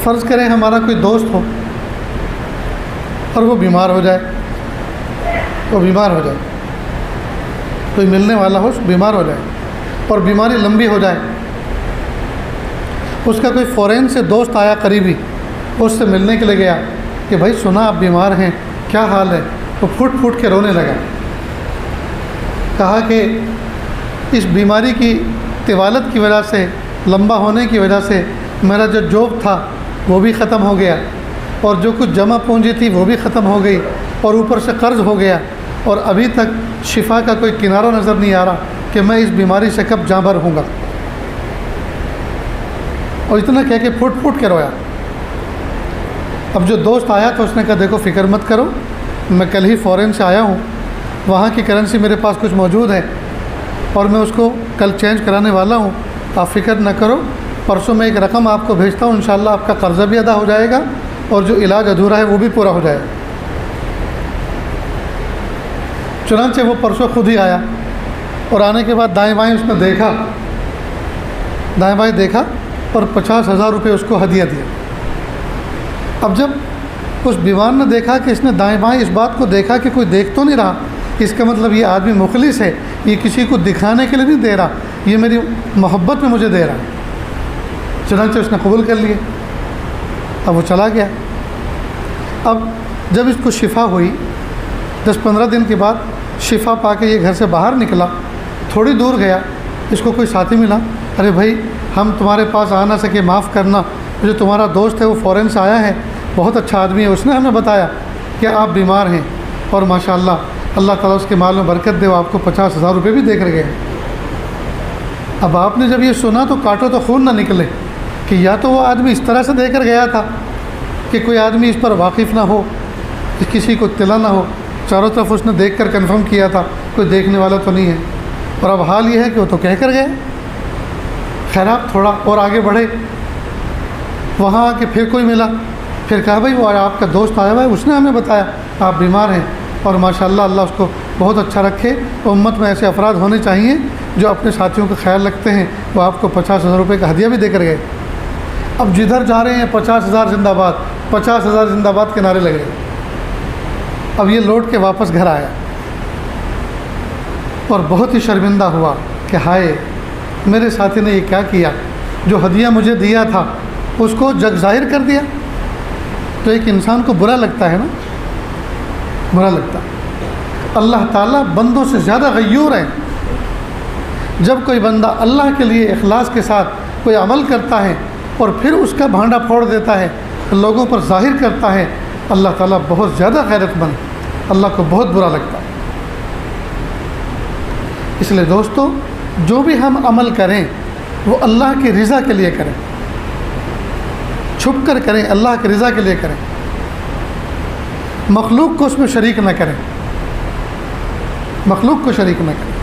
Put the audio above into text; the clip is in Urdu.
فرض کریں ہمارا کوئی دوست ہو اور وہ بیمار ہو جائے، کوئی ملنے والا ہو بیمار ہو جائے اور بیماری لمبی ہو جائے، اس کا کوئی فورین سے دوست آیا قریبی، اس سے ملنے کے لیے گیا کہ بھائی سنا آپ بیمار ہیں، کیا حال ہے؟ وہ پھوٹ پھوٹ کے رونے لگا، کہا کہ اس بیماری کی طوالت کی وجہ سے، لمبا ہونے کی وجہ سے میرا جو جاب تھا وہ بھی ختم ہو گیا، اور جو کچھ جمع پونجی تھی وہ بھی ختم ہو گئی، اور اوپر سے قرض ہو گیا، اور ابھی تک شفا کا کوئی کنارہ نظر نہیں آ رہا کہ میں اس بیماری سے کب جاں بر ہوں گا۔ اور اتنا کہہ کے پھوٹ پھوٹ کے رویا۔ اب جو دوست آیا تو اس نے کہا دیکھو فکر مت کرو، میں کل ہی فورین سے آیا ہوں، وہاں کی کرنسی میرے پاس کچھ موجود ہے اور میں اس کو کل چینج کرانے والا ہوں، آپ فکر نہ کرو، پرسوں میں ایک رقم آپ کو بھیجتا ہوں، انشاءاللہ آپ کا قرضہ بھی ادا ہو جائے گا اور جو علاج ادھورا ہے وہ بھی پورا ہو جائے گا۔ چنانچہ وہ پرسوں خود ہی آیا، اور آنے کے بعد دائیں بائیں اس نے دیکھا اور 50,000 روپے اس کو ہدیہ دیا۔ اب جب اس بیمار نے دیکھا کہ اس نے دائیں بائیں اس بات کو دیکھا کہ کوئی دیکھ تو نہیں رہا، اس کا مطلب یہ آدمی مخلص ہے، یہ کسی کو دکھانے کے لیے نہیں دے رہا، یہ میری محبت میں مجھے دے رہا ہے، چنانچہ اس نے قبول کر لیے۔ اب وہ چلا گیا۔ اب جب اس کو شفا ہوئی، 10-15 دن کے بعد شفا پا کے یہ گھر سے باہر نکلا، تھوڑی دور گیا، اس کو کوئی ساتھی ملا، ارے بھائی ہم تمہارے پاس آ نہ سکے، معاف کرنا، جو تمہارا دوست ہے وہ فورین سے آیا ہے، بہت اچھا آدمی ہے، اس نے ہمیں بتایا کہ آپ بیمار ہیں اور ماشاءاللہ اللہ تعالیٰ اس کے مال میں برکت دے، وہ آپ کو 50,000 روپے بھی دے کر گئے۔ اب آپ نے جب یہ سنا تو کاٹو تو خون نہ نکلے کہ یا تو وہ آدمی اس طرح سے دے کر گیا تھا کہ کوئی آدمی اس پر واقف نہ ہو، کسی کو اطلاع نہ ہو، چاروں طرف اس نے دیکھ کر کنفرم کیا تھا کوئی دیکھنے والا تو نہیں ہے، اور اب حال یہ ہے کہ وہ تو کہہ کر گئے۔ خیر آپ تھوڑا اور آگے بڑھے، وہاں آ کے پھر کوئی ملا، پھر کہا بھائی وہ آپ کا دوست آیا ہوا ہے، اس نے ہمیں بتایا آپ بیمار ہیں اور ماشاءاللہ اللہ اس کو بہت اچھا رکھے، امت میں ایسے افراد ہونے چاہیے جو اپنے ساتھیوں کا خیال رکھتے ہیں، وہ آپ کو 50,000 روپے کا ہدیہ بھی دے کر گئے۔ اب جدھر جا رہے ہیں 50,000 زندہ باد، 50,000 زندہ باد کے نعرے لگے۔ اب یہ لوٹ کے واپس گھر آیا اور بہت ہی شرمندہ ہوا کہ ہائے میرے ساتھی نے یہ کیا کیا، جو ہدیہ مجھے دیا تھا اس کو جگ ظاہر کر دیا۔ تو ایک انسان کو برا لگتا ہے نا، برا لگتا ہے۔ اللہ تعالیٰ بندوں سے زیادہ غیور ہے۔ جب کوئی بندہ اللہ کے لیے اخلاص کے ساتھ کوئی عمل کرتا ہے اور پھر اس کا بھانڈا پھوڑ دیتا ہے، لوگوں پر ظاہر کرتا ہے، اللہ تعالیٰ بہت زیادہ غیرت مند، اللہ کو بہت برا لگتا ہے۔ اس لیے دوستو جو بھی ہم عمل کریں وہ اللہ کی رضا کے لیے کریں، چھپ کر کریں، اللہ کی رضا کے لیے کریں، مخلوق کو اس میں شریک نہ کریں، مخلوق کو شریک نہ کریں۔